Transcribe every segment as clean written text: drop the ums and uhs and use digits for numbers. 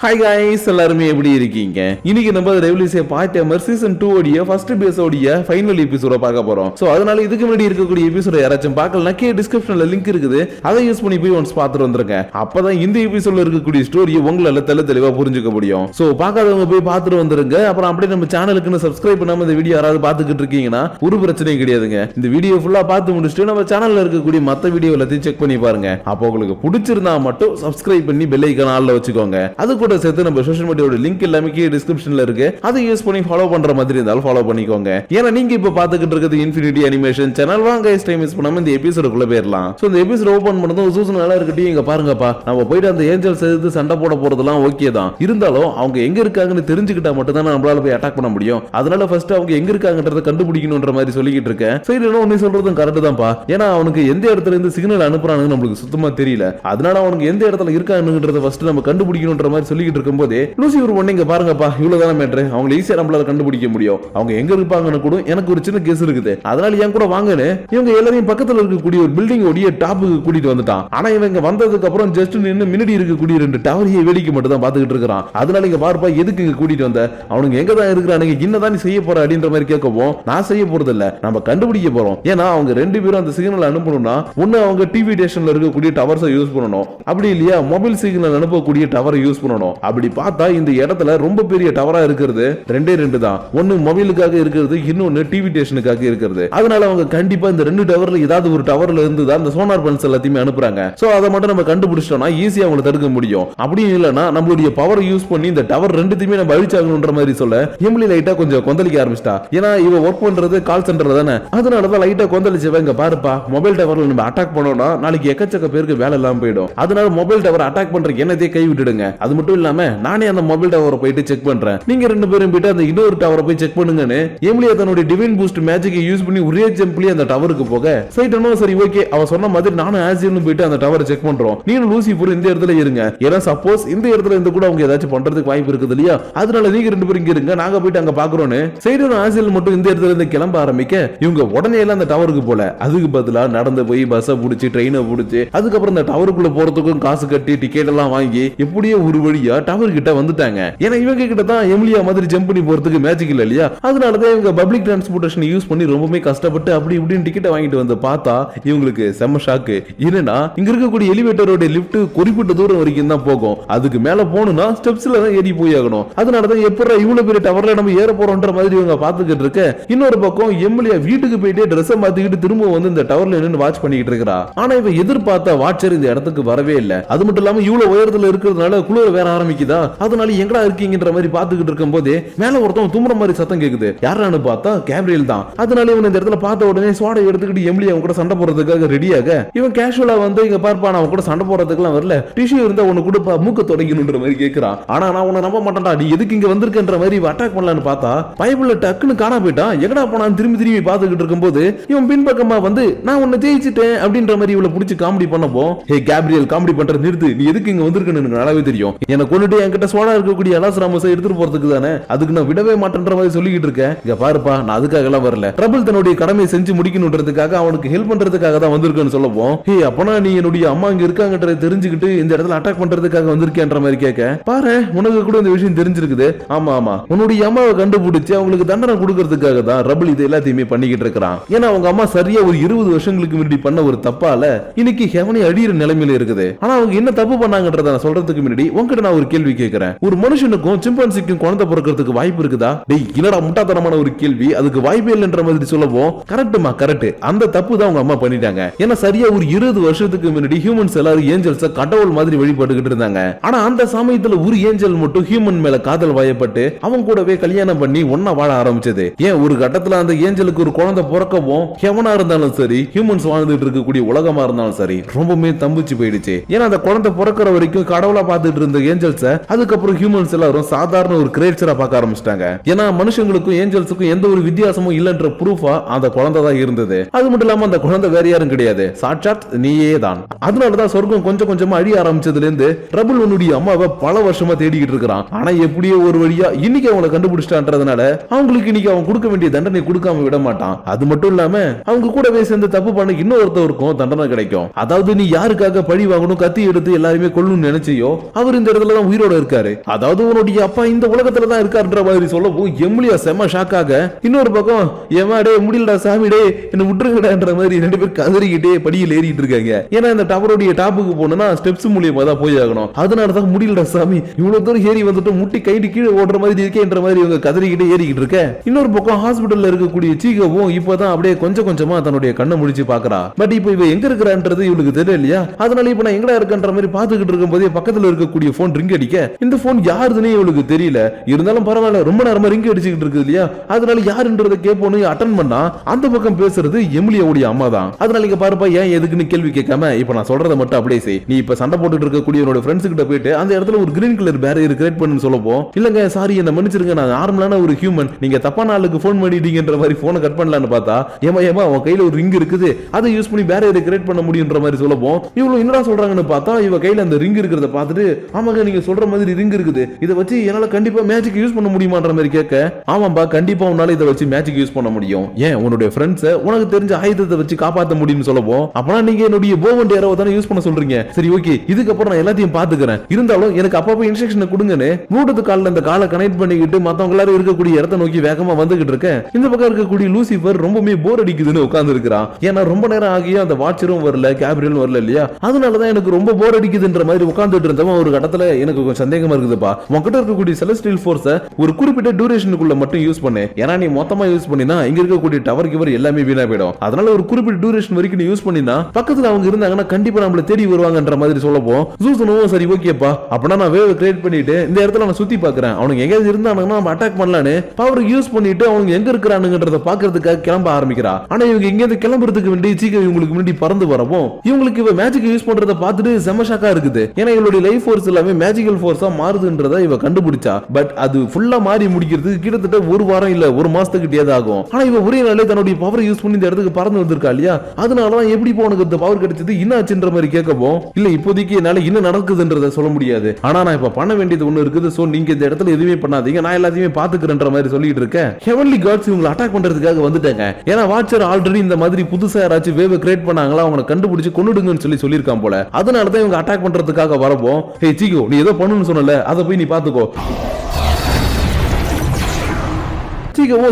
Hi guys எல்லாரும் எப்படி இருக்கீங்க? இன்னைக்கு நம்ம ரெவல்யூஷன் பார்ட் டைமர் சீசன் 2 ஓடிய ஃபர்ஸ்ட் எபிசோடிய ஃபைனல் எபிசோட பார்க்க போறோம். சோ அதனால இதுக்கு முன்னாடி இருக்கக்கூடிய எபிசோட யாராச்சும் பார்க்கலனா கீழ டிஸ்கிரிப்ஷன்ல லிங்க் இருக்குது. அதை யூஸ் பண்ணி போய் ஒன்ஸ் பார்த்துட்டு வந்துருங்க. அப்பதான் இந்த எபிசோட்ல இருக்கக்கூடிய ஸ்டோரியை உங்களால தெளிவா புரிஞ்சுக்க முடியும். சோ பார்க்காதவங்க போய் பார்த்துட்டு வந்துருங்க. அப்புறம் அப்படியே நம்ம சேனலுக்கு சப்ஸ்கிரைப் பண்ணாம இந்த வீடியோ யாராவது பார்த்துக்கிட்டு இருக்கீங்கன்னா ஒரு பிரச்சனையும் கிடையாதுங்க. இந்த வீடியோ ஃபுல்லா பார்த்து முடிச்சுட்டு நம்ம சேனல்ல இருக்கக்கூடிய மத்த வீடியோ எல்லாத்தையும் செக் பண்ணி பாருங்க. அப்போ உங்களுக்கு பிடிச்சிருந்தா மட்டும் சப்ஸ்கிரைப் பண்ணி பெல் ஐகான் ஆல்ல வச்சுக்கோங்க. அது கூட சேர்த்து நம்ம சோஷியல் மீடியாவோட லிங்க் எல்லாமே கீழ டிஸ்கிரிப்ஷன்ல இருக்கு. அதை யூஸ் பண்ணி ஃபாலோ பண்ற மாதிரி இருந்தாலும் ஃபாலோ பண்ணிக்கோங்க. ஏன்னா நீங்க இப்ப பாத்துக்கிட்டு இருக்கிறது இன்ஃபினிட்டி அனிமேஷன் சேனல். வாங்க டைம் மிஸ் பண்ணாம இந்த எபிசோடுக்குள்ள போயிரலாம். சோ இந்த எபிசோட் ஓபன் பண்ணதும் சூசன் நல்லா இருக்கட்டி இங்க பாருங்கப்பா. நம்ம போயிட்டு அந்த ஏஞ்சல்ஸ் எதிர்த்து சண்டை போட போறதெல்லாம் ஓகே தான். இருந்தாலும் அவங்க எங்க இருக்காங்கன்னு தெரிஞ்சுக்கிட்டா மட்டும் தான் நம்மளால போய் அட்டாக் பண்ண முடியும். அதனால ஃபர்ஸ்ட் அவங்க எங்க இருக்காங்கன்றத கண்டுபிடிக்கணும்ன்ற மாதிரி சொல்லிக்கிட்டு இருக்கேன். சரி நீ சொல்றதும் கரெக்ட் தான்ப்பா. ஏன்னா அவனுக்கு எந்த இடத்துல இருந்து சிக்னல் அனுப்புறானுன்னு நம்மளுக்கு சுத்தமா தெரியல. அதனால அவனுக்கு எந்த இடத்துல இருக்காங்கன்றத ஃபர்ஸ்ட் நம்ம கண்டுபிடிக்கணும்ன்ற மாதிரி சொல்லிக்கிட்டு இருக்கும்போது லூசிஃபர் ஒண்ணு இங்க பாருங்கப்பா, இவ்வளவுதான மேட்டர். அவங்க ஈஸியா நம்மளால கண்டுபிடிக்க முடியும். அவங்க எங்க இருப்பாங்கன்னு கூட எனக்கு ஒரு சின்ன கேஸ் இருக்குது. அதனால என் கூட வாங்கன்னு இவங்க எல்லாரையும் பக்கத்துல இருக்கக்கூடிய ஒரு பில்டிங் ஓடிய டாப்புக்கு கூட்டிட்டு வந்துட்டான். ஆனா இவங்க வந்ததுக்கு அப்புறம் ஜஸ்ட் நின்னு மினிடி இருக்கக்கூடிய ரெண்டு டவரையே வேடிக்கை மட்டும் தான் பாத்துக்கிட்டு இருக்கான். அதனால இங்க பாருப்பா, எதுக்கு இங்க கூட்டிட்டு வந்த? அவனுங்க எங்க தான் இருக்கிறானுங்க, என்னதான் நீ செய்ய போற அப்படின்ற மாதிரி கேட்கவும், நான் செய்ய போறது இல்ல, நம்ம கண்டுபிடிக்க போறோம். ஏன்னா அவங்க ரெண்டு பேரும் அந்த சிக்னல் அனுப்பணும்னா ஒண்ணு அவங்க டிவி ஸ்டேஷன்ல இருக்கக்கூடிய டவர்ஸை யூஸ் பண்ணணும், அப்படி இல்லையா மொபைல் சிக்னல் அனுப்பக்கூடிய டவரை யூஸ் பண்ணணும். அப்படி பார்த்தா இந்த இடத்துல ரொம்ப பெரிய டவரா இருக்கிறது ரெண்டு தான். ஒன்னு மொபைலுக்காக இருக்கிறது, இன்னொன்னு டிவி ஸ்டேஷனுக்காக இருக்கிறது. அதனால அவங்க கண்டிப்பா இந்த ரெண்டு டவர்ல ஏதாவது ஒரு டவர்ல இருந்து தான் இந்த சோனார் பல்ஸ் எல்லாத்தையுமே அனுப்புறாங்க. சோ அதை மட்டும் நம்ம கண்டுபிடிச்சோம்னா ஈஸியா அவங்களை தடுக்க முடியும். அப்படி இல்லைன்னா நம்மளுடைய பவர் யூஸ் பண்ணி இந்த டவர் ரெண்டுத்தையுமே நம்ம அழிச்சாகணும்ன்ற மாதிரி சொல்ல எம்லி லைட்டா கொஞ்சம் கொந்தளிக்க ஆரம்பிச்சிட்டா. ஏன்னா இவ ஒர்க் பண்றது கால் சென்டர் தானே. அதனாலதான் லைட்டா கொந்தளிச்சவங்க பாருப்பா, மொபைல் டவர்ல நம்ம அட்டாக் பண்ணோம்னா நாளைக்கு எக்கச்சக்க பேருக்கு வேலை இல்லாம போயிடும். அதனால மொபைல் டவர் அட்டாக் பண்ற என்னதே கை விட்டுடுங்க. அது மட்டும் இல்லாம நானே அந்த மொபைல் டவரை போயிட்டு செக் பண்றேன், நீங்க ரெண்டு பேரும் போயிட்டு அந்த இன்னொரு டவரை போய் செக் பண்ணுங்கன்னு எம்லியா தன்னுடைய டிவைன் பூஸ்ட் மேஜிக்கை யூஸ் பண்ணி ஒரே ஜம்ப்லயே அந்த டவருக்கு போக சைட்டனோ சரி ஓகே அவ சொன்ன மாதிரி நானும் ஆசியனும் போயிட்டு அந்த டவரை செக் பண்றோம். நீங்க லூசிஃபர் இந்த இடத்துல இருங்க. ஏன்னா சப்போஸ் இந்த இடத்துல இருந்து கூட அவங்க ஏதாச்சும் பண்றதுக்கு வாய்ப்பு இருக்குது இல்லையா? அதனால நீங்க ரெண்டு பேரும் இங்க இருங்க, நாங்க போயிட்டு அங்க பாக்குறோம்னு சைட்டனும் ஆசியன் மட்டும் இந்த இடத்துல இருந்து கிளம்ப ஆரம்பிக்க இவங்க உடனே எல்லாம் அந்த டவருக்கு போல. அதுக்கு பதிலா நடந்து போய் பஸ்ஸை பிடிச்சி ட்ரெயினை பிடிச்சி அதுக்கப்புறம் அந்த டவருக்குள்ள போறதுக்கும் காசு கட்டி டிக்கெட் எல்லாம் வாங்கி எப்படியோ ஒரு வழியா டவர் கிட்ட வந்துட்டாங்க. ஏன்னா இவங்க கிட்ட தான் எம்லியா மாதிரி ஜம்ப் பண்ணி போறதுக்கு மேஜிக் இல்ல இல்லையா? அதனாலதான் இவங்க பப்ளிக் டிரான்ஸ்போர்டேஷன் யூஸ் பண்ணி ரொம்பவே கஷ்டப்பட்டு அப்படி இப்படின்னு டிக்கெட் வாங்கிட்டு வந்து பார்த்தா இவங்களுக்கு செம்ம ஷாக்கு. என்னன்னா இங்க இருக்கக்கூடிய எலிவேட்டரோட லிஃப்ட் குறிப்பிட்ட தூரம் வரைக்கும் தான் போகும். அதுக்கு மேல போகணும்னா ஸ்டெப்ஸ்ல தான் ஏறி போய் ஆகணும். அதனாலதான் எப்படா இவ்வளவு பெரிய டவர்ல நம்ம ஏற போறோம்ன்ற மாதிரி இவங்க பாத்துக்கிட்டு இருக்க. இன்னொரு பக்கம் எம்லியா வீட்டுக்கு போயிட்டு ட்ரெஸ் மாத்திக்கிட்டு திரும்ப வந்து இந்த டவர்ல நின்று வாட்ச் பண்ணிக்கிட்டு இருக்கா. ஆனா இவ எதிர்பார்த்த வாட்சர் இந்த இடத்துக்கு வரவே இல்லை. அது மட்டும் இல்லாம இவ்வளவு உயரத்துல இருக்கிறதுனால குளிர வேற ஆரம்பிக்குதா. அதனால எங்கடா இருக்கீங்கன்ற மாதிரி பாத்துக்கிட்டு இருக்கும் போது மேல ஒருத்தன் தும்புற மாதிரி சத்தம் கேக்குது. யாரானு பார்த்தா கேப்ரியல் தான். அதனால இவன் இந்த இடத்துல பார்த்த உடனே சோடை எடுத்துக்கிட்டு எம்லியா அவங்க கூட சண்டை போறதுக்காக ரெடியாக இவன் கேஷுவலா வந்து இங்க பார்ப்பா, நான் கூட சண்டை போறதுக்குலாம் வரல, டிஷ்யூ இருந்தா ஒன்னு கொடுப்பா, மூக்க தொடங்கணும்ன்ற மாதிரி கேக்குறான். ஆனா நான் உன்னை நம்ப மாட்டேன்டா, நீ எதுக்கு இங்க வந்திருக்கன்ற மாதிரி அட்டாக் பண்ணலான்னு பார்த்தா பைபிள்ல டக்குன்னு காணா போயிட்டான். எங்கடா போனான்னு திரும்பி பாத்துக்கிட்டு இருக்கும்போது இவன் பின்பக்கமா வந்து நான் உன்னை ஜெயிச்சிட்டேன் அப்படின்ற மாதிரி இவளை பிடிச்சி காமெடி பண்ணப்போ, ஹே கேப்ரியல் காமெடி பண்ற நிறுத்து, நீ எதுக்கு இங்க வந்திருக்கன்னு எனக்கு நல்லாவே தெரியும். எனக்கு கொண்டுட்டு என்கிட்ட சோடா இருக்கக்கூடிய அலாசராமஸை எடுத்துட்டு போறதுக்கு தானே, அதுக்கு நான் விடவே மாட்டேன்ற மாதிரி சொல்லிக்கிட்டு இருக்கேன். இங்க பாருப்பா, நான் அதுக்காக எல்லாம் வரல, ட்ரபிள் தன்னுடைய கடமையை செஞ்சு முடிக்கணும்ன்றதுக்காக அவனுக்கு ஹெல்ப் பண்றதுக்காக தான் வந்திருக்கேன்னு சொல்லவும், ஹே அப்பனா நீ என்னுடைய அம்மா இங்க இருக்காங்கன்றதை தெரிஞ்சுக்கிட்டு இந்த இடத்துல அட்டாக் பண்றதுக்காக வந்திருக்கேன்ற மாதிரி கேட்க, பாரு உனக்கு கூட இந்த விஷயம் தெரிஞ்சிருக்குது. ஆமா உன்னுடைய அம்மாவை கண்டுபிடிச்சு அவங்களுக்கு தண்டனை கொடுக்கறதுக்காக தான் ரபிள் இது எல்லாத்தையுமே பண்ணிக்கிட்டு இருக்கிறான். ஏன்னா அவங்க அம்மா சரியா ஒரு 20 வருஷங்களுக்கு முன்னாடி பண்ண ஒரு தப்பால இன்னைக்கு ஹெவனி அடியிற நிலைமையில இருக்குது. ஆனா அவங்க என்ன தப்பு பண்ணாங்கன்றத நான் சொல்றதுக்கு முன்னாடி உங்ககிட்ட நான் ஒரு கேள்வி கேட்கிறேன். ஒரு மனுஷனுக்கும் சிம்பான்சிக்கும் குழந்தை பிறக்கிறதுக்கு வாய்ப்பு இருக்குதா? டேய் என்னடா முட்டாத்தனமான ஒரு கேள்வி, அதுக்கு வாய்ப்பே இல்லைன்ற மாதிரி சொல்லவும், கரெக்ட்மா கரெக்ட், அந்த தப்பு தான் அவங்க அம்மா பண்ணிட்டாங்க. ஏன்னா சரியா ஒரு 20 வருஷத்துக்கு முன்னாடி ஹியூமன்ஸ் எல்லாரும் ஏஞ்சல்ஸ கடவுள் மாதிரி வழிபட்டுக்கிட்டு இருந்தாங்க. ஆனா அந்த சமயத்துல ஒரு ஏஞ்சல் மட்டும் ஹியூமன் மேல காதல் வயப்பட்டு அவங்க கூடவே கல்யாணம் பண்ணி ஒன்னா வாழ ஆரம்பிச்சது. ஏன் ஒரு கட்டத்துல அந்த ஏஞ்சலுக்கு ஒரு குழந்தை பிறக்கவும் ஹெவனா இருந்தாலும் சரி, ஹியூமன்ஸ் வாழ்ந்துட்டு இருக்கக்கூடிய உலகமா இருந்தாலும் சரி, ரொம்பவே தம்பிச்சு போயிடுச்சு. ஏன்னா அந்த குழந்தை பிறக்கிற வரைக்கும் கடவுளா பார்த்துட்டு இருந்த ஏஞ்சல்ஸ அதுக்கப்புறம் ஹியூமன்ஸ் எல்லாரும் சாதாரண ஒரு கிரியேச்சரா பார்க்க ஆரம்பிச்சிட்டாங்க. ஏன்னா மனுஷங்களுக்கும் ஏஞ்சல்ஸுக்கும் எந்த ஒரு வித்தியாசமும் இல்லன்ற ப்ரூஃபா அந்த குழந்தை தான் இருந்தது. அது மட்டும் இல்லாம அந்த குழந்தை வேற யாரும் கிடையாது, சாட்சாத் நீயே தான். அதனாலதான் சொர்க்கம் கொஞ்சம் கொஞ்சமா அழிய ஆரம்பிச்சதுல இருந்து ரபுல் உன்னுடைய அம்மாவை பல வருஷமா தேடிக்கிட்டு இருக்கிறான். ஆனா எப்படியோ ஒரு வழியா இன்னைக்கு அவங்களை கண்டுபிடிச்சிட்டான்றதுனால அவங்களுக்கு இன்னைக்கு அவன் கொடுக்க வேண்டிய தண்டனை கொடுக்காம விட மாட்டான். அது மட்டும் இல்லாம அவங்க கூடவே சேர்ந்து தப்பு பண்ண இன்னொருத்தவருக்கும் தண்டனை கிடைக்கும். அதாவது நீ யாருக்காக பழி வாங்கணும் கத்தி எடுத்து எல்லாருமே கொல்லணும்னு நினைச்சியோ அவர் இந்த இடத்துல உலகத்துல தான் உயிரோட இருக்காரு, அதாவது உன்னுடைய அப்பா இந்த உலகத்துல தான் இருக்காருன்ற மாதிரி சொல்லவும் எம்லியா செம்ம ஷாக்காக இன்னொரு பக்கம் ஏமா டே முடியலடா சாமி டே என்ன விட்டுருங்கடான்ற மாதிரி ரெண்டு பேர் கதறிக்கிட்டே படியில் ஏறிட்டு இருக்காங்க. ஏன்னா இந்த டவருடைய டாப்புக்கு போனா ஸ்டெப்ஸ் மூலியமா தான் போய் ஆகணும், அதனாலதான் முடியலடா சாமி இவ்வளவு தூரம் ஏறி வந்துட்டு முட்டி கைட்டு கீழே ஓடுற மாதிரி இருக்கேன்ற மாதிரி இவங்க கதறிக்கிட்டே ஏறிக்கிட்டு இருக்க. இன்னொரு பக்கம் ஹாஸ்பிட்டல்ல இருக்கக்கூடிய சீகவும் இப்பதான் அப்படியே கொஞ்சம் கொஞ்சமா தன்னுடைய கண்ணை முடிச்சு பாக்குறா. பட் இப்ப இவ எங்க இருக்கிறான்றது இவளுக்கு தெரியலையா, அதனால இப்ப நான் எங்கடா இருக்கன்ற மாதிரி பாத்துக்கிட்டு இருக்கும் போதே பக்கத்துல இருக்கக்கூடிய போன் ரிங் அடிக்க இந்த போன் யாருதுன்னு இவளுக்கு தெரியல. இருந்தாலும் பரவாயில்ல, ரொம்ப நேரமா ரிங் அடிச்சுக்கிட்டு இருக்கு இல்லையா, அதனால யாருன்றதை கேட்போன்னு அட்டன் பண்ணா அந்த பக்கம் பேசுறது எமிலியோடைய அம்மா தான். அதனால இங்க பாருப்பா ஏன் எதுக்குன்னு கேள்வி கேட்காம இப்ப நான் சொல்றதை மட்டும் அப்படியே செய். நீ இப்ப சண்டை போட்டுட்டு இருக்கக்கூடிய என்னோட ஃப்ரெண்ட்ஸ் கிட்ட போயிட்டு அந்த இடத்துல ஒரு கிரீன் கலர் பேரியர் கிரியேட் பண்ணு சொல்லப்போ, இல்லங்க சாரி என்ன மன்னிச்சிருங்க நான் நார்மலான ஒரு ஹியூமன், நீங்க தப்பான ஆளுக்கு போன் பண்ணிட்டீங்கன்ற மாதிரி போனை கட் பண்ணலான்னு பார்த்தா ஏமா ஏமா அவன் கையில ஒரு ரிங் இருக்குது அதை யூஸ் பண்ணி பேரியர் கிரியேட் பண்ண முடியும்ன்ற மாதிரி சொல்லப்போ இவ்வளவு என்னடா சொல்றாங்கன்னு பார்த்தா இவ கையில அந்த ரிங் இருக்கிறத பார்த்துட்டு ஆமாங்க நீங்க சொல்ற மாதிரி ரிங் இருக்குது, இதை வச்சு என்னால கண்டிப்பா மேஜிக் யூஸ் பண்ண முடியுமான்ற மாதிரி கேட்க, ஆமாம்பா கண்டிப்பா உன்னால இதை வச்சு மேஜிக் யூஸ் பண்ண முடியும், ஏன் உன்னுடைய ஃப்ரெண்ட்ஸ் உனக்கு தெரிஞ்ச ஆயுதத்தை வச்சு காப்பாற்ற முடியும்னு சொல்லப்போ அப்பனா நீங்க என்னுடைய போவண்ட் ஏரோவை தானே யூஸ் பண்ண சொல்றீங்க, சரி ஓகே இதுக்கப்புறம் நான் எல்லாத்தையும் பாத்துக்கிறேன், இருந்தாலும் எனக்கு அப்பப்போ இன்ஸ்ட்ரக்ஷன் கொடுங்கன்னு ப்ளூடூத் கால்ல அந்த காலை கனெக்ட் பண்ணிக்கிட்டு மத்தவங்க எல்லாரும் இருக்கக்கூடிய இடத்தை நோக்கி வேகமா வந்துகிட்டு இருக்கேன். இந்த பக்கம் இருக்கக்கூடிய லூசிபர் ரொம்பவே போர் அடிக்குதுன்னு உட்கார்ந்து இருக்கிறான். ஏன்னா ரொம்ப நேரம் ஆகியும் அந்த வாட்சரும் வரல கேப்ரியலும் வரல இல்லையா, அதனாலதான் எனக்கு ரொம்ப போர் அடிக்குதுன்ற மாதிரி உட்கார்ந்துட்டு இருந்தவன் ஒரு கட்டத்துல எனக்கு கொஞ்சம் சந்தேகமா இருக்குதுப்பா, உன்கிட்ட இருக்கக்கூடிய செலஸ்டியல் ஃபோர்ஸை ஒரு குறிப்பிட்ட டியூரேஷனுக்குள்ள மட்டும் யூஸ் பண்ணு, ஏன்னா நீ மொத்தமா யூஸ் பண்ணினா இங்க இருக்கக்கூடிய டவர் கிவர் எல்லாமே வீணா போயிடும், அதனால ஒரு குறிப்பிட்ட டியூரேஷன் வரைக்கும் நீ யூஸ் பண்ணினா பக்கத்துல அவங்க இருந்தாங்கன்னா கண்டிப்பா நம்மள தேடி வருவாங்கன்ற மாதிரி சொல்லப்போ ஜூசனும் சரி ஓகேப்பா அப்பனா நான் வேவ் கிரியேட் பண்ணிட்டு இந்த இடத்துல நான் சுத்தி பாக்குறேன், அவனுக்கு எங்க இருந்தானுங்கன்னா நம்ம அட்டாக் பண்ணலான்னு பவர் யூஸ் பண்ணிட்டு அவங்க எங்க இருக்கிறானுங்கன்றத பாக்குறதுக்காக கிளம்ப ஆரம்பிக்கிறா. ஆனா இவங்க இங்க இருந்து கிளம்புறதுக்கு வேண்டி சீக்கிரம் இவங்களுக்கு முன்னாடி பறந்து வரவும் இவங்களுக்கு இவ மேஜிக் யூஸ் பண்றத பார்த்துட்டு செம ஷாக்கா இருக்குது. ஏன்னா இவளுடைய லைஃப் ஃபோர்ஸ் எல்லாமே மேஜிக்கல் ஃபோர்ஸா மாறுதுன்றத இவ கண்டுபிடிச்சா. பட் அது ஃபுல்லா மாறி முடிக்கிறதுக்கு கிட்டத்தட்ட ஒரு வாரம் இல்ல ஒரு மாசத்துக்கு ஆகும். ஆனா இவ ஒரே நாளே தன்னுடைய பவர் யூஸ் பண்ணி இந்த இடத்துக்கு பறந்து வந்திருக்கா இல்லையா, அதனாலதான் எப்படி உனக்கு இந்த பவர் கிடைச்சது என்னாச்சுன்ற மாதிரி கேட்கப்போ இல்ல இப்போதைக்கு என்னால என்ன நடக்குதுன்றத சொல்ல முடியாது, ஆனா நான் இப்ப பண்ண வேண்டியது ஒண்ணு இருக்குது, சோ நீங்க இந்த இடத்துல எதுவுமே பண்ணாதீங்க நான் எல்லாத்தையுமே பாத்துக்கிறேன்ற மாதிரி சொல்லிட்டு இருக்கேன். ஹெவன்லி காட்ஸ் இவங்களை அட்டாக் பண்றதுக்காக வந்துட்டாங்க. ஏன்னா வாட்சர் ஆல்ரெடி இந்த மாதிரி புதுசா யாராச்சும் வேவ் கிரியேட் பண்ணாங்களா அவங்களை கண்டுபிடிச்சு கொன்னுடுங்கன்னு சொல்லியிருக்கான் போல, அதனாலதான் இவங்க அட்டாக் பண்றதுக்காக வரப்போ ஹே சீக்கோ நீ ஏதோ பண்ணணும்னு சொன்னல அதை போய் நீ பாத்துக்கோ,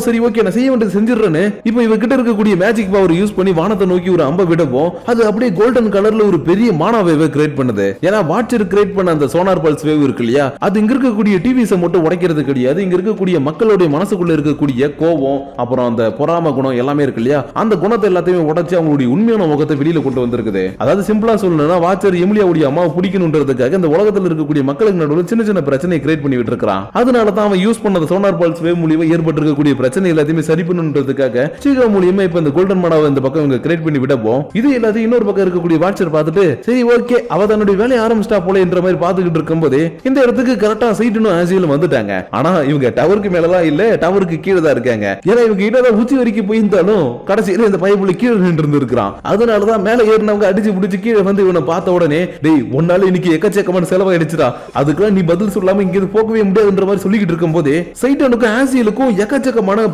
சரி ஓகே நான் செய்ய வேண்டியது செஞ்சிடறேன்னு இப்போ இவ கிட்ட இருக்கக்கூடிய மேஜிக் பவர் யூஸ் பண்ணி வானத்தை நோக்கி ஒரு அம்பை விடவும் அது அப்படியே கோல்டன் கலர்ல ஒரு பெரிய மானா வேவை கிரியேட் பண்ணுது. ஏன்னா வாட்சர் கிரியேட் பண்ண அந்த சோனார் பல்ஸ் வேவ் இருக்கு இல்லையா, அது இங்க இருக்கக்கூடிய டிவிஸை மட்டும் உடைக்கிறது கிடையாது, இங்க இருக்கக்கூடிய மக்களுடைய மனசுக்குள்ள இருக்கக்கூடிய கோபம் அப்புறம் அந்த பொறாம குணம் எல்லாமே இருக்கு இல்லையா, அந்த குணத்தை எல்லாத்தையுமே உடைச்சு அவங்களுடைய உண்மையான முகத்தை வெளியில கொண்டு வந்திருக்குது. அதாவது சிம்பிளா சொல்லணும்னா வாட்சர் எமிலியாவுடைய அம்மாவை பிடிக்கணுன்றதுக்காக இந்த உலகத்தில் இருக்கக்கூடிய மக்களுக்கு நடுவில் சின்ன சின்ன பிரச்சனை கிரியேட் பண்ணி விட்டு இருக்கான். அதனால தான் அவன் யூஸ் பண்ண சோனார் பல்ஸ் வேவ் மூலியமா ஏற்பட்டு பிரச்சனை எல்லாத்தையுமே சரி பண்ணுன்றதுக்காக சீகா மூலியமா இப்ப இந்த கோல்டன் மானாவை இந்த பக்கம் இவங்க கிரியேட் பண்ணி விடப்போம் இது எல்லாத்தையும் இன்னொரு பக்கம் இருக்கக்கூடிய வாட்சர் பார்த்துட்டு சரி ஓகே அவ தன்னுடைய வேலையை ஆரம்பிச்சிட்டா போல என்ற மாதிரி பார்த்துக்கிட்டு இருக்கும்போது இந்த இடத்துக்கு கரெக்டா சைட்டுன்னு ஆசியிலும் வந்துட்டாங்க. ஆனா இவங்க டவருக்கு மேலதான் இல்ல டவருக்கு கீழே தான் இருக்காங்க. ஏன்னா இவங்க கிட்டதான் உச்சி வரைக்கும் போயிருந்தாலும் கடைசியில இந்த பைப்புல கீழே நின்று இருக்கிறான். அதனாலதான் மேல ஏறினவங்க அடிச்சு பிடிச்சு கீழே வந்து இவனை பார்த்த உடனே டேய் ஒன்னால இன்னைக்கு எக்கச்சக்கமான செலவாயிடுச்சுடா, அதுக்கெல்லாம் நீ பதில் சொல்லாம இங்க போகவே முடியாதுன்ற மாதிரி சொல்லிக்கிட்டு இருக்கும் போதே சைட்டனுக்கும் ஆசியலுக்கும் எக்கச்சக்கமான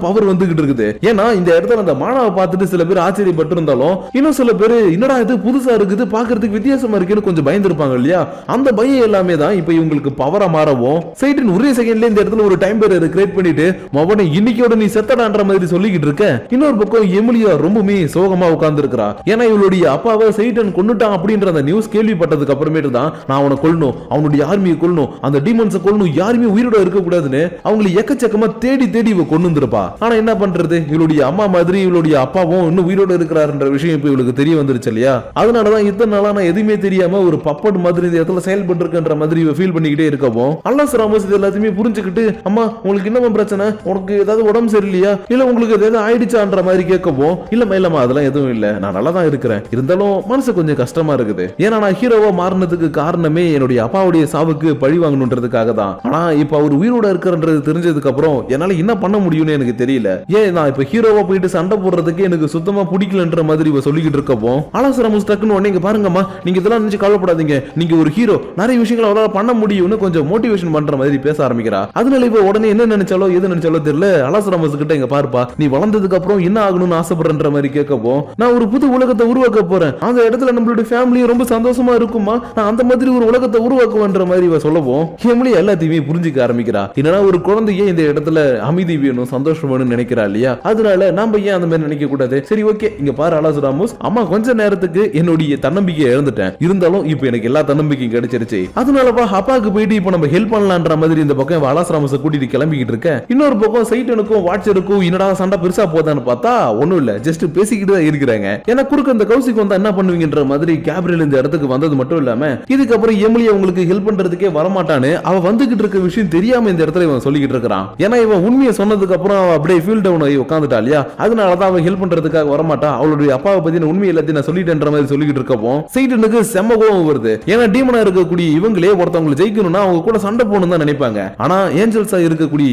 பவர் வந்துகிட்டு இருக்குது. ஏன்னா இந்த இடத்துல அந்த மானாவை பார்த்துட்டு சில பேர் ஆச்சரியப்பட்டு இருந்தாலும் இன்னும் சில பேர் என்னடா இது புதுசா இருக்குது பாக்குறதுக்கு வித்தியாசமா இருக்குன்னு கொஞ்சம் பயந்துருப்பாங்க இல்லையா, அந்த பயம் எல்லாமே தான் இப்ப இவங்களுக்கு பவரா மாறவும் சைட்டின் ஒரே செகண்ட்ல இந்த இடத்துல ஒரு டைம் பேர் கிரியேட் பண்ணிட்டு மவனே இன்னைக்கோட நீ செத்தடான்ற மாதிரி சொல்லிக்கிட்டு இருக்க. இன்னொரு பக்கம் எமிலியா ரொம்பவே சோகமா உட்கார்ந்து இருக்கிறா. ஏன்னா இவளுடைய அப்பாவை சைட்டன் கொன்னுட்டான் அப்படின்ற அந்த நியூஸ் கேள்விப்பட்டதுக்கு அப்புறமேட்டு தான் நான் அவனை கொல்லணும் அவனுடைய ஆர்மியை கொல்லணும் அந்த டீமன்ஸை கொல்லணும் யாருமே உயிரோட இருக்க கூடாதுன்னு அவங்களை எக்கச்சக்கமா தேடி தேடி இவ கொண்டு வந்திருப்பா. ஆனா என்ன பண்றது இவளுடைய அம்மா மாதிரி இவளுடைய அப்பாவும் இன்னும் உயிரோடு இருக்கிறாருன்ற விஷயம் இப்ப இவளுக்கு தெரிய வந்துருச்சு இல்லையா, அதனாலதான் இத்தனை நாளா நான் எதுவுமே தெரியாம ஒரு பப்பட் மாதிரி இந்த இடத்துல செயல்பட்டு இருக்கின்ற மாதிரி இவ ஃபீல் பண்ணிக்கிட்டே இருக்கவும் அல்லாஸ் ராமோஸ் இது எல்லாத்தையுமே புரிஞ்சுக்கிட்டு அம்மா உங்களுக்கு என்ன பிரச்சனை உனக்கு ஏதாவது உடம்பு சரியில்லையா இல்ல உங்களுக்கு ஏதாவது ஆயிடுச்சான்ற மாதிரி கேட்கவும் இல்லம்மா இல்லம்மா அதெல்லாம் எதுவும் இல்ல நான் நல்லா தான் இருக்கிறேன், இருந்தாலும் மனசு கொஞ்சம் கஷ்டமா இருக்குது. ஏன்னா நான் ஹீரோவா மாறினதுக்கு காரணமே என்னுடைய அப்பாவுடைய சாவுக்கு பழி வாங்கணுன்றதுக்காக தான். ஆனா இப்ப அவர் உயிரோட இருக்கிறன்றது தெரிஞ்சதுக்கு அப்புறம் என்னால என்ன பண்ண முடியும்னு எனக்கு தெரியல. ஏன் நான் இப்ப ஹீரோவா போயிட்டு சண்டை போடுறதுக்கு எனக்கு சுத்தமா பிடிக்கலன்ற மாதிரி இவ சொல்லிக்கிட்டு இருக்கப்போ அலாஸ் ராமோஸ் டக்குன்னு உடனே இங்க பாருங்கம்மா, நீங்க இதெல்லாம் நினைச்சு கவலைப்படாதீங்க, நீங்க ஒரு ஹீரோ, நிறைய விஷயங்களை அவரால் பண்ண முடியும்னு கொஞ்சம் மோட்டிவேஷன் பண்ற மாதிரி பேச ஆரம்பிக்கிறா. அதனால இப்ப உடனே என்ன நினைச்சாலோ எது நினைச்சாலோ தெரியல, அலாஸ் ராமோஸ் கிட்ட இங்க பாருப்பா, நீ வளர்ந்ததுக்கு அப்புறம் என்ன ஆகணும்னு ஆசைப்படுறன்ற மாதிரி கேட்கப்போ நான் ஒரு புது உலகத்தை உருவாக்க போறேன், அந்த இடத்துல நம்மளுடைய ஃபேமிலியும் ரொம்ப சந்தோஷமா இருக்குமா, நான் அந்த மாதிரி ஒரு உலகத்தை உருவாக்குவேன்ற மாதிரி இவ சொல்லவும் எமிலி எல்லாத்தையுமே புரிஞ்சுக்க ஆரம்பிக்கிறா. என்னன்னா ஒரு குழந்தையே இந்த இடத்துல அமைதி வேணும், சந்தோஷம் வேணும்னு நினைக்கிறா இல்லையா, அதனால நம்ம ஏன் அந்த மாதிரி நினைக்க கூடாது. சரி ஓகே, இங்க பாரு அலாஸ் ராமோஸ், அம்மா கொஞ்ச நேரத்துக்கு என்னுடைய தன்னம்பிக்கையை இழந்துட்டேன், இருந்தாலும் இப்போ எனக்கு எல்லா தன்னம்பிக்கையும் கிடைச்சிருச்சு, அதனாலப்பா அப்பாவுக்கு போயிட்டு இப்போ நம்ம ஹெல்ப் பண்ணலான்ற மாதிரி இந்த பக்கம் அலாஸ் ராமோஸை கூட்டிட்டு கிளம்பிக்கிட்டு இருக்கேன். இன்னொரு பக்கம் சைட்டனுக்கும் வாட்சருக்கும் என்னடா சண்டை பெருசா போதான்னு பார்த்தா ஒண்ணும் இல்ல, ஜஸ்ட் பேசிக்கிட்டு தான் இருக்கிறாங்க. ஏன்னா குறுக்க இந்த கௌசிக்கு வந்தா என்ன பண்ணுவீங்கன்ற மாதிரி கேப்ரியல் இந்த இடத்துக்கு வந்தது மட்டும் இல்லாம இதுக்கப்புறம் எமிலி உங்களுக்கு ஹெல்ப் பண்றதுக்கே வரமாட்டான்னு அவ வந்துகிட்டு இருக்க விஷயம் தெரியாம இந்த இடத்துல இவன் சொல்லிக்கிட்டு இருக்கான். ஏன்னா இவன் உண்மையை சொன்னதுக்கு அப்புறம் அவ அப்படியே ஃபீல் டவுன் ஆகி உட்காந்துட்டா இல்லையா, அதனாலதான் அவன் ஹெல்ப் பண்றதுக்காக வரமாட்டா, அவளுடைய அப்பாவை பத்தின உண்மை எல்லாத்தையும் நான் சொல்லிட்டேன்ற மாதிரி சொல்லிக்கிட்டு இருக்கப்போ சைட்டனுக்கு செம்ம கோவம் வருது. ஏன்னா டீமனா இருக்கக்கூடிய இவங்களே ஒருத்தவங்களை ஜெயிக்கணும்னா அவங்க கூட சண்டை போகணும் தான் நினைப்பாங்க. ஆனா ஏஞ்சல்ஸா இருக்கக்கூடிய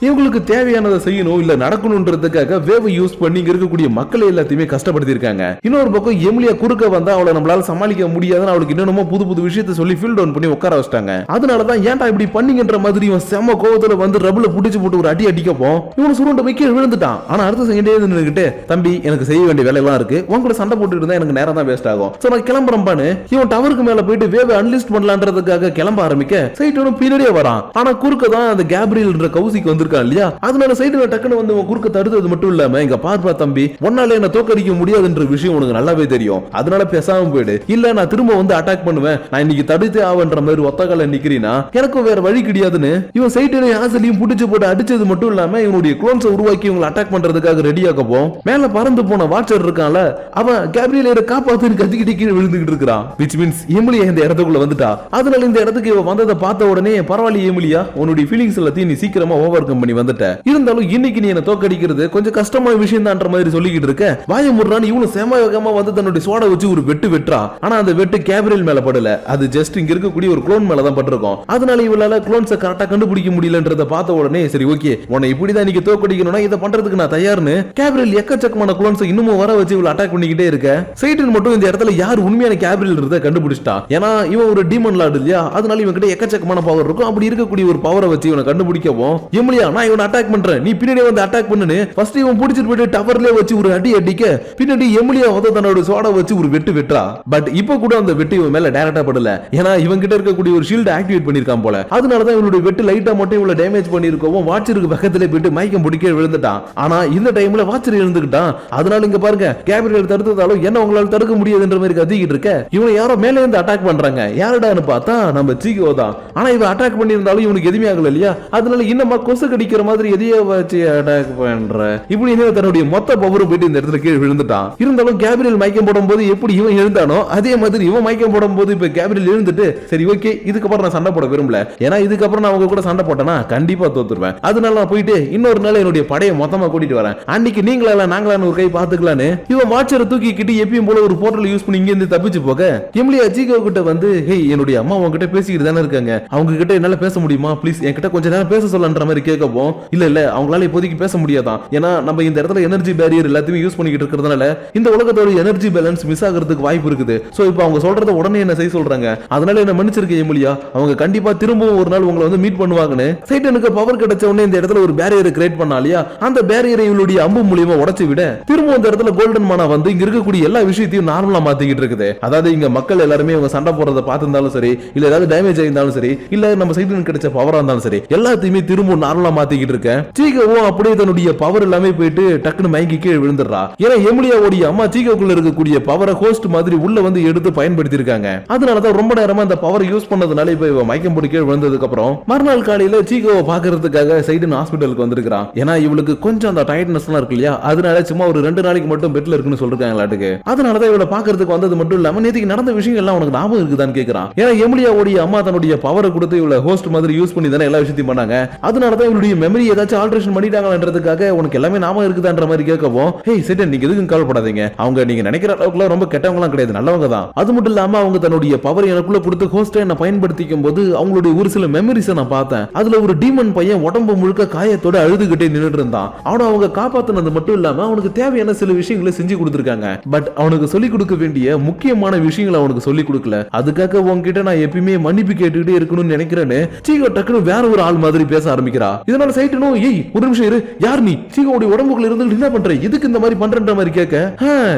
இவங்களுக்கு தேவையானதை செய்யணும் இல்ல நடக்கணும்ன்றதுக்காக வேவை யூஸ் பண்ணி இருக்கக்கூடிய மக்களை எல்லாத்தையுமே கஷ்டப்படுத்தி இருக்காங்க. இன்னொரு பக்கம் எமிலியா குறுக்க வந்தா அவளை நம்மளால சமாளிக்க முடியாதுன்னு அவளுக்கு என்னென்னமோ புது புது விஷயத்தை சொல்லி ஃபீல் டவுன் பண்ணி உட்கார வச்சிட்டாங்க. அதனாலதான் ஏன்டா இப்படி பண்ணீங்கன்ற மாதிரி இவன் செம்ம கோவத்துல வந்து ரபுல புடிச்சு போட்டு ஒரு அடி அடிக்கப்போ இவன் சுருண்ட போய் கீழே விழுந்துட்டான். ஆனா அடுத்த செகண்டே நின்னுக்கிட்டு தம்பி எனக்கு செய்ய வேண்டிய வேலை எல்லாம் இருக்கு, உன் கூட சண்டை போட்டுட்டு இருந்தா எனக்கு நேரம் தான் வேஸ்ட் ஆகும், சோ நான் கிளம்புறேன்பான்னு இவன் டவருக்கு மேல போயிட்டு வேவை அன்லிஸ்ட் பண்ணலான்றதுக்காக கிளம்ப ஆரம்பிக்க சைட்டனும் பின்னாடியே வரான். ஆனா குறுக்க தான் அந்த கேப்ரியல்ன்ற கௌசிக்கு வந்திருக்கான் இல்லையா, அதனால சைட்டன டக்குன்னு வந்து குறுக்க தடுத்தது மட்டும் இல்லாம இங்க பார்ப்பா தம்பி, உன்னால என்ன தோக்கடிக்க முடியாதுன்ற விஷயம் உனக்கு நல்லாவே தெரியும், அதனால பேசாம போயிடு, இல்ல நான் திரும்ப வந்து அட்டாக் பண்ணுவேன், நான் இன்னைக்கு தடுத்தே ஆவன்ற மாதிரி ஒத்தகால நிக்கிறீனா எனக்கும் வேற வழி கிடையாதுன்னு இவன் சைட்டனை ஆசலியும் புடிச்சு போட்டு அடிச்சது மட்டும் இல்லாம இவனுடைய குளோன்ஸை உருவாக்கி இவங்களை அட்டாக் பண்றதுக்காக ரெடி ஆக்கப்போ மேல பறந்து போன வாட்சர் இருக்கான்ல அவன் கேப்ரியலை காப்பாத்துன்னு கத்திக்கிட்டு கீழே விழுந்துகிட்டு இருக்கான். which means எமிலியா இந்த இடத்துக்குள்ள வந்துட்டா. அதனால இந்த இடத்துக்கு இவ வந்ததை பார்த்த உடனே பரவாயில்ல எமிலியா, உன்னுடைய ஃபீலிங்ஸ் எல்லாத்தையும் நீ சீக்கிரமா ஓவர் கம் பண்ணி வந்துட்ட, இருந்தாலும் இன்னைக்கு நீ என்ன தோக்கடிக்கிறது கொஞ்சம் கஷ்டமான விஷயம் தான்ற மாதிரி சொல்லிக்கிட்டு இருக்க. வாய முறான்னு இவனும் செம வேகமா வந்து தன்னுடைய சோட வச்சு ஒரு வெட்டு வெட்டுறான். ஆனா அந்த வெட்டு கேப்ரியல் மேல படல, அது ஜஸ்ட் இங்க இருக்கக்கூடிய ஒரு குளோன் மேல தான் பட்டிருக்கும். அதனால இவளால குளோன்ஸை கரெக்டா கண்டுபிடிக்க முடியலன்றத பார்த்த உடனே சரி ஓகே, உன்னை இப்படிதான் இன்னைக்கு தோக்கடிக்கணும்னா இதை பண்றதுக்கு நான் தயார்னு கேப்ரியல் எக்கச்சக்கமான குளோன்ஸை இன்னமும் வர வச்சு இவளை அட்டாக் பண்ணிக்கிட்டே இருக்க. சைட்டன் மட்டும் இந்த இடத்துல யார் உண்மையான கேப்ரியல்ன்றத கண்டுபிடிச்சிட்டான். ஏன்னா இவன் ஒரு டீமன் லார்ட் இல்லையா, அதனால இவன் கிட்ட எக்கச்சக்கமான பவர் இருக்கும். அப்படி இருக்கக்கூடிய ஒரு பவரை வச்சு இவனை கண்டுபிடிக்கவும் எமிலியா நான் இவனை அட்டாக் பண்றேன், நீ பின்னாடி வந்து அட்டாக் பண்ணுன்னு ஃபர்ஸ்ட் இவன் பிடிச்சிட்டு போயிட்டு டவர்லயே வச்சு ஒரு அடி அடிக்க பின்னாடி எமிலியா வந்து தன்னோட சோட வச்சு ஒரு வெட்டு வெட்டுறா. பட் இப்ப கூட அந்த வெட்டு இவன் மேல டைரக்டா படல, ஏன்னா இவன் கிட்ட இருக்கக்கூடிய ஒரு ஷீல்ட் ஆக்டிவேட் பண்ணிருக்கான் போல, அதனாலதான் இவனுடைய வெட்டு லைட்டா மட்டும் இவ்வளவு டேமேஜ் பண்ணிருக்கவும் வாட்சருக்கு பக்கத்துல போயிட்டு மயக்கம் பிடிக்க விழுந்துட்டான். ஆனா இந்த டைம்ல வாட்சர் எழுந்துக்கிட்டான். அதனால இங்க பாருங்க கேப்ரியல் தடுத்ததாலும் என்ன உங்களால தடுக்க முடியாதுன்ற மாதிரி கத்திக்கிட்டு இருக்க. இவனை யாரோ மேல இருந்து அட்டாக் பண்றாங்க, யாருடான்னு பார்த்தா நம்ம சீகோ தான். ஆனா இவன் அட்டாக் பண்ணியிருந்தாலும் இவனுக்கு எதுவுமே ஆகல இல்லையா, அதனால இன்னமா கொசு கடிக்கிற மாதிரி எதையோ வச்சு அட்டாக் பண்ற இப்படி தன்னுடைய மொத்த பவரும் போயிட்டு இந்த இடத்துல கீழே விழுந்துட்டான். இருந்தாலும் கேப்ரியல் மயக்கம் போடும் போது எப்படி இவன் எழுந்தானோ அதே மாதிரி இவன் மயக்கம் போடும் போது இப்ப கேப்ரியல் எழுந்துட்டு சரி ஓகே இதுக்கப்புறம் நான் சண்டை போட விரும்பல, ஏன்னா இதுக்கப்புறம் நான் அவங்க கூட சண்டை போட்டேன்னா கண்டிப்பா தோத்துருவேன், அதனால நான் போயிட்டு இன்னொரு நாள் என்னுடைய படையை மொத்தமா கூட்டிட்டு வரேன், அன்னைக்கு நீங்களா நாங்களான்னு ஒரு கை பாத்துக்கலான்னு இவன் வாட்சரை தூக்கிக்கிட்டு எப்பயும் போல ஒரு போர்ட்டல் யூஸ் பண்ணி இங்க இருந்து தப்பிச்சு போக எமிலியா ஜீகோ கிட்ட வந்து ஹே என்னுடைய அம்மா உங்ககிட்ட பேசிக்கிட்டு தானே இருக்காங்க, அவங்க கிட்ட என்னால பேச முடியுமா ப்ளீஸ் என்கிட்ட கொஞ்ச நேரம் பேச சொல்லன்ற மாதிரி கேட்கவும் இல்ல அவங்களால இப்போதைக்கு பேச முடியாதான், ஏன்னா நம்ம இந்த இடத்துல எனர்ஜி பேரியர் எல்லாத்தையும் யூஸ் பண்ணிக்கிட்டு இருக்கிறதுனால இந்த உலகத்தோட எனர்ஜி பேலன்ஸ் மிஸ் ஆகிறதுக்கு வாய்ப்பு இருக்குது. சோ இப்போ அவங்க சொல்றத உடனே என்ன செய்ய சொல்றாங்க, அதனால என்ன மன்னிச்சிருக்கேன் எமிலியா, அவங்க கண்டிப்பா திரும்பவும் ஒரு நாள் உங்களை வந்து மீட் பண்ணுவாங்கன்னு. சைட்டனுக்கு பவர் கிடைச்ச உடனே இந்த இடத்துல ஒரு பேரியரை கிரியேட் பண்ணாலியா, அந்த பேரியரை இவளுடைய அம்பு மூலியமா உடைச்சு விட திரும்ப இந்த இடத்துல கோல்டன் மானா வந்து இங்க இருக்கக்கூடிய எல்லா விஷயத்தையும் நார்மலா மாத்திக்கிட்டு இருக்குது. அதாவது இங்க மக்கள் எல்லாருமே இவங்க சண்டை போறதை பார்த்திருந்தாலும் சரி, இல்ல ஏதாவது டேமேஜ் ஆயிருந்தாலும் சரி, இல்ல நம்ம சைட்டனுக்கு கிடைச்ச பவரா இருந்தாலும் சரி, எல்லாத்தையுமே திரும்ப நார்மலா மாத்திக்கிட்டு இருக்க. சீகோவும் அப்படியே தன்னுடைய பவர் எல்லாமே போயிட்டு டக்குன்னு மயங்கி கீழே விழுந்துடுறா. ஏன்னா எமிலியாவுடைய அம்மா சீகோக்குள்ள இருக்கக்கூடிய பவரை ஹோஸ்ட் மாதிரி உள்ள வந்து எடுத்து பயன்படுத்தி இருக்காங்க. அதனாலதான் ரொம்ப நேரமா அந்த பவர் யூஸ் பண்ணதுனால இப்ப இவ மயக்கம் போட்டு கீழே விழுந்ததுக்கு அப்புறம் மறுநாள் காலையில சீகோவை பாக்குறதுக்காக சைடன் ஹாஸ்பிட்டலுக்கு வந்திருக்கான். ஏன்னா இவளுக்கு கொஞ்சம் அந்த டயர்ட்னஸ் எல்லாம் இருக்கு இல்லையா, அதனால சும்மா ஒரு 2 நாளைக்கு மட்டும் பெட்ல இருக்குன்னு சொல்றாங்களாட்டுக்கு. அதனாலதான் இவளை பாக்குறதுக்கு வந்தது மட்டும் இல்லாம நேத்துக்கு நடந்த விஷயம் எல்லாம் உனக்கு ஞாபகம் இருக்குதான்னு கேக்குறான். ஏன்னா எமிலியாவுடைய அம்மா தன்னுடைய பவரை கொடுத்து இவளை ஹோஸ்ட் மாதிரி யூஸ் பண்ணி தானே எல்லா விஷயத்தையும் பண்ணாங்க, அதனாலதான் இவளுடைய மெமரி ஏதாச்சும் ஆல்ட்ரேஷன் பண்ணிட்டாங்கன்றதுக்காக உனக்கு எல்லாமே ஞாபகம் இருக்குதான்ற மாதிரி கேட்கவும் ஹே சைடன் நீங்க எதுக்கும் கவலைப்படாதீங்க, அவங்க நீங்க நினைக்கிற அளவுக்கு ரொம்ப கெட்டவங்களாம் கிடையாது, நல்லவங்க தான். அது மட்டும் இல்லாம அவங்க தன்னுடைய பவர் எனக்குள்ள கொடுத்து ஹோஸ்டை என்ன பயன்படுத்திக்கும் போது அவங்களுடைய ஒரு சில மெமரிஸை நான் பார்த்தேன். அதுல ஒரு டீமன் பையன் உடம்பு முழுக்க காய பயத்தோட அழுதுகிட்டே நின்னுட்டு இருந்தான். அவனை அவங்க காப்பாத்தினது மட்டும் இல்லாம அவனுக்கு தேவையான சில விஷயங்களை செஞ்சு கொடுத்திருக்காங்க. பட் அவனுக்கு சொல்லிக் கொடுக்க வேண்டிய முக்கியமான விஷயங்களை அவனுக்கு சொல்லிக் கொடுக்கல. அதுக்காக உன்கிட்ட நான் எப்பயுமே மன்னிப்பு கேட்டுக்கிட்டே இருக்கணும்னு நினைக்கிறேன்னு சீகோ டக்குன்னு வேற ஒரு ஆள் மாதிரி பேச ஆரம்பிக்கிறா. இதனால சைட்டனும் ஏய் ஒரு நிமிஷம் இரு, யார் நீ? சீகோவுடைய உடம்புக்குள்ள இருந்து என்ன பண்ற? எதுக்கு இந்த மாதிரி பண்றன்ற மாதிரி கேட்க,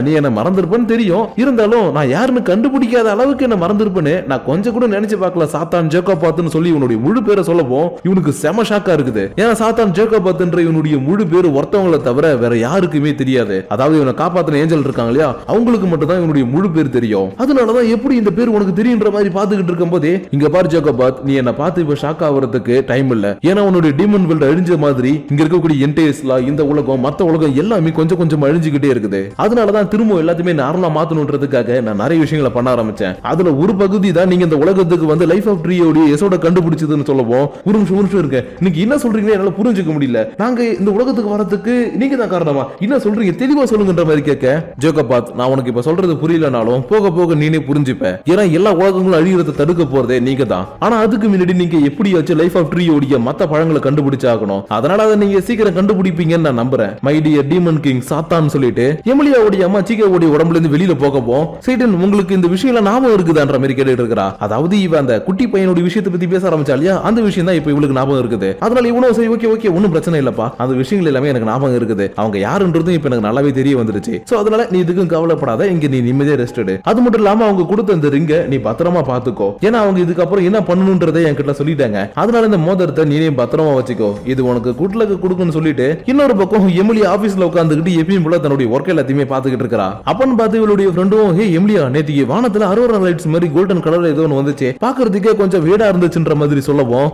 நீ என்ன மறந்துருப்பேன்னு தெரியும், இருந்தாலும் நான் யாருன்னு கண்டுபிடிக்காத அளவுக்கு என்ன மறந்துருப்பேன்னு நான் கொஞ்சம் கூட நினைச்சு பார்க்கல சாத்தான் ஜேக்கோபாத்னு சொல்லி இவனுடைய முழு பேரை சொல்லவும் இவனுக்கு செம ஷாக்கா இருக்குது. ஏன்னா சாத்தான் ஜேக்கோபாத்ன்ற இவனுடைய முழு பேரு ஒருத்தவங்களை தவிர வேற யாருக்குமே தெரியாது. அதாவது இவனை காப்பாத்தின ஏஞ்சல் இருக்காங்க இல்லையா, அவங்களுக்கு மட்டும் தான் இவனுடைய முழு பேர் தெரியும். அதனாலதான் எப்படி இந்த பேர் உனக்கு தெரியுன்ற மாதிரி பாத்துக்கிட்டு இருக்கும் போதே, இங்க பாரு ஜேக்கோபாத், நீ என்ன பார்த்து இப்ப ஷாக் ஆகிறதுக்கு டைம் இல்ல. ஏன்னா உன்னுடைய டீமன் வேர்ல்ட் அழிஞ்ச மாதிரி இங்க இருக்கக்கூடிய என்டையர்ஸ்ல இந்த உலகம் மத்த உலகம் எல்லாமே கொஞ்சம் கொஞ்சம் அழிஞ்சுக்கிட்டே இருக்குது. அதனாலதான் திரும்ப எல்லாத்தையுமே நார்மலா மாத்தணும்ன்றதுக்காக நான் நிறைய விஷயங்களை பண்ண ஆரம்பிச்சேன். அதுல ஒரு பகுதி தான் நீங்க இந்த உலகத்துக்கு வந்து லைஃப் ஆஃப் ட்ரீயோட எசோட கண்டுபிடிச்சதுன்னு சொல்லவும் ஒரு நிமிஷம் இருக்கு, நீங்க என்ன சொல்றீங்க என்னால புரிஞ்சுக்க முடியல, நாங்க இந்த உலகத்துக்கு வரதுக்கு நீங்க தான் காரணமா, என்ன சொல்றீங்க தெளிவா சொல்லுங்கன்ற மாதிரி கேட்க, ஜேக்கோபாத் நான் உனக்கு இப்ப சொல்றது புரியலனாலும் போக போக நீனே புரிஞ்சுப்ப. ஏன்னா எல்லா உலகங்களும் அழியறதை தடுக்க போறதே நீங்க தான். ஆனா அதுக்கு முன்னாடி நீங்க எப்படியாச்சும் லைஃப் ஆஃப் ட்ரீயோட மத்த பழங்களை கண்டுபிடிச்சாகணும். அதனால அதை நீங்க சீக்கிரம் கண்டுபிடிப்பீங்கன்னு நான் நம்புறேன். மை டியர் டீமன் கிங் சாத்தான் சொல்லிட்டு எமிலியாவுடைய அம்மா சீகோவுடைய உடம்புல இருந்து வெளியில போகவும், சைடன் உங்களுக்கு இந்த விஷயம் ஞாபகம் இருக்குதான்ற மாதிரி கேட்டுட்டு இருக்கா. அதாவது இவ அந்த குட்டி பையனுடைய விஷயத்தை பத்தி பேச ஆரம்பிச்சா இல்லையா, அந்த விஷயம் தான் இப்ப இவளுக்கு ஞாபகம் இருக்குது. அதனால இவனும் சரி ஓகே ஓகே ஒன்னும் பிரச்சனை இல்லப்பா, அந்த விஷயங்கள் எல்லாமே எனக்கு ஞாபகம் இருக்குது, அவங்க யாருன்றதும் இப்ப எனக்கு நல்லாவே தெரிய வந்துருச்சு. சோ அதனால நீ இதுக்கும் கவலைப்படாத, இங்க நீ நிம்மதியா ரெஸ்ட் எடு. அது மட்டும் இல்லாம அவங்க கொடுத்த இந்த ரிங்க நீ பத்திரமா பாத்துக்கோ. ஏன்னா அவங்க இதுக்கப்புறம் என்ன பண்ணணும்ன்றதை என்கிட்ட சொல்லிட்டாங்க. அதனால இந்த மோதிரத்தை நீனே பத்திரமா வச்சுக்கோ, இது உனக்கு குட்லக்கு கொடுக்குன்னு சொல்லிட்டு இன்னொரு பக்கம் எமிலியா ஆபீஸ்ல உட்காந்துக்கிட்டு எப்பயும் போல தன்னுடைய ஒர்க் எல்லாத்தையுமே பாத்துக்கிட்டு இருக்கா. அப்பன்னு பார்த்து இவளுடைய ஃப்ரெண்டும், ஹே எமிலியா நேத்திக்கு வானத்துல அரோரா லைட்ஸ் மாதிரி கோல்டன் கலர்ல ஏதோ ஒன்று வந்துச்சு, பாக்குறதுக்கே கொஞ்சம் வீடா இருந்துச்சுன்ற மாதிரி சொல்லவும்,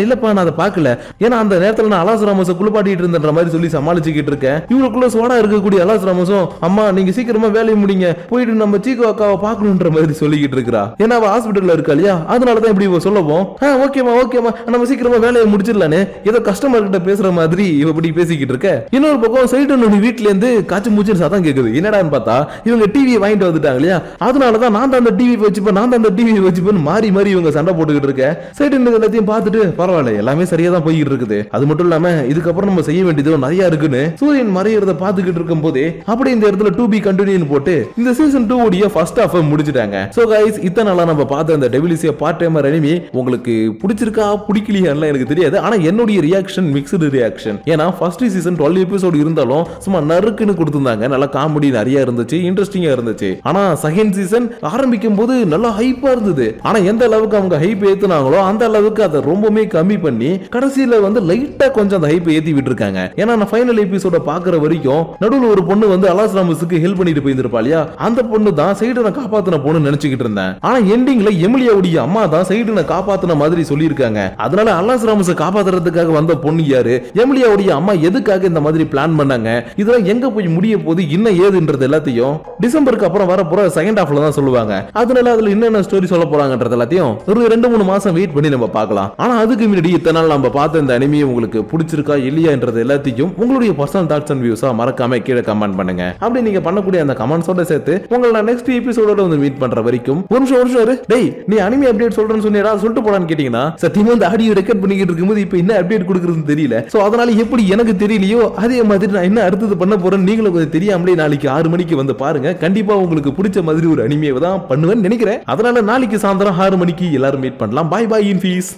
இல்லப்பா நான் அதை பாக்கல, ஏன்னா அந்த நேரத்துல நான் அலாஸ் ராமஸை குளிப்பாட்டிட்டு இருந்த மாதிரி சொல்லி சமாளிச்சுக்கிட்டு இருக்கேன். இவளுக்குள்ள சோடா இருக்கக்கூடிய அலாஸ் ராமஸும், அம்மா நீங்க சீக்கிரமா வேலையை முடிங்க, போயிட்டு நம்ம சீக்கோ அக்காவை பாக்கணும்ன்ற மாதிரி சொல்லிக்கிட்டு இருக்கா. ஏன்னா அவ ஹாஸ்பிட்டல்ல இருக்கா இல்லையா, அதனாலதான் இப்படி சொல்லவும், ஓகேமா ஓகேமா நம்ம சீக்கிரமா வேலையை முடிச்சிடலான்னு ஏதோ கஸ்டமர் கிட்ட பேசுற மாதிரி இவ இப்படி பேசிக்கிட்டு இருக்க. இன்னொரு பக்கம் சைடனுடைய வீட்டுல இருந்து காய்ச்சி மூச்சு சத்தம் கேக்குது. என்னடான்னு பார்த்தா இவங்க டிவி வாங்கிட்டு வந்துட்டாங்க இல்லையா, அதனாலதான் நான் தான் அந்த டிவி வச்சுப்பேன் நான் தான் அந்த டிவி வச்சுப்பேன் மாறி மாறி இவங்க சண்டை போட்டுக்கிட்டு இருக்க. சைடன் எல்லாத்தையும் பார்த்துட்டு பரவாயில்ல எல்லாமே சரியா தான் போய்கிட்டு இருக்குது. அது மட்டும் இல்லாம இதுக்கப்புறம் நம்ம செய்ய வேண்டியது நிறைய இருக்குன்னு சூரியன் மறையறத பாத்துக்கிட்டு இருக்கும் போதே அப்படி இந்த இடத்துல 2B கண்டினியூ போட்டு இந்த சீசன் 2 உடைய ஃபர்ஸ்ட் ஹாஃப் முடிச்சிட்டாங்க. சோ गाइस இத்தனை நாளா நம்ம பார்த்த அந்த டெவிலிசியா பார்ட் டைமர் அனிமி உங்களுக்கு பிடிச்சிருக்கா பிடிக்கலையான்னு எனக்கு தெரியாது. ஆனா என்னுடைய ரியாக்ஷன் மிக்ஸ்டு ரியாக்ஷன். ஏன்னா ஃபர்ஸ்ட் சீசன் 12 எபிசோட் இருந்தாலும் சும்மா நறுக்குன்னு கொடுத்திருந்தாங்க, நல்லா காமெடி நிறைய இருந்துச்சு, இன்ட்ரெஸ்டிங்கா இருந்துச்சு. ஆனா செகண்ட் சீசன் ஆரம்பிக்கும் போது நல்லா ஹைப்பா இருந்தது. ஆனா எந்த அளவுக்கு அவங்க ஹைப் ஏத்துனாங்களோ அந்த அளவுக்கு அதை ரொம்பவே கம்மி பண்ணி கடைசியில வந்து லைட்டா கொஞ்சம் அந்த ஹைப் ஏத்தி விட்டுருக்காங்க. ஏன்னா நான் ஃபைனல் எபிசோட பாக்குற வரைக்கும் நடுவுல ஒரு பொண்ணு வந்து அலாஸ் ராமஸுக்கு ஹெல்ப் பண்ணிட்டு போயிருப்பா இல்லையா, அந்த பொண்ணு தான் சைடனை காப்பாத்தின பொண்ணு நினைச்சுக்கிட்டு இருந்தேன். ஆனா எண்டிங்ல எமிலியாவுடைய அம்மா தான் சைடனை காப்பாத்தின மாதிரி சொல்லியிருக்காங்க. அதனால அலாஸ் ராமஸை காப்பாத்துறதுக்காக வந்த பொண்ணு யாரு, எமிலியாவுடைய அம்மா எதுக்காக இந்த மாதிரி பிளான் பண்ணாங்க, இதெல்லாம் எங்க போய் முடிய போது என்ன ஏதுன்றது எல்லாத்தையும் டிசம்பருக்கு அப்புறம் வர போற செகண்ட் ஹாஃப்ல தான் சொல்லுவாங்க. அதனால அதுல என்னென்ன ஸ்டோரி சொல்ல போறாங்கன்றது எல்லாத்தையும் ஒரு 2-3 மாசம் வெயிட் பண்ணி நம்ம பார்க்கலாம். ஆனா அதுக்கு முன்னாடி இத்தனை நாள் நம்ம பார்த்த இந்த அனிமியை உங்களுக்கு பிடிச்சிருக்கா இல்லையான்றது எல்லாத்தையும் உங்களுடைய பர்சனல் தாட்ஸ் அண்ட் வியூஸா மறக்காம கீழே கமெண்ட் பண்ணுங்க. அப்படி நீங்க பண்ணக்கூடிய அந்த கமெண்ட்ஸோட சேர்த்து உங்களை நான் நெக்ஸ்ட் எபிசோடோட வந்து மீட் பண்ற வரைக்கும் ஒரு நிமிஷம் டேய் நீ அனிமி அப்டேட் சொல்றேன்னு சொன்னீரா சொல்லிட்டு போடான்னு கேட்டீங்கன்னா சத்தியமா இந்த ஆடியோ ரெக்கார்ட் பண்ணிக்கிட்டு இருக்கும்போது இப்ப என்ன அப்டேட் கொடுக்குறதுன்னு தெரியல. சோ அதனால எப்படி எனக்கு தெரியலையோ அதே மாதிரி நான் என்ன அடுத்தது பண்ண போறேன்னு நீங்களும் கொஞ்சம் தெரியாமலே நாளைக்கு 6 மணிக்கு வந்து பாருங்க. கண்டிப்பா உங்களுக்கு பிடிச்ச மாதிரி ஒரு அனிமியை தான் பண்ணுவேன்னு நினைக்கிறேன். அதனால நாளைக்கு சாயந்தரம் 6 மணிக்கு எல்லாரும் மீட் பண்ணலாம். Bye bye இன்ஃபீஸ்.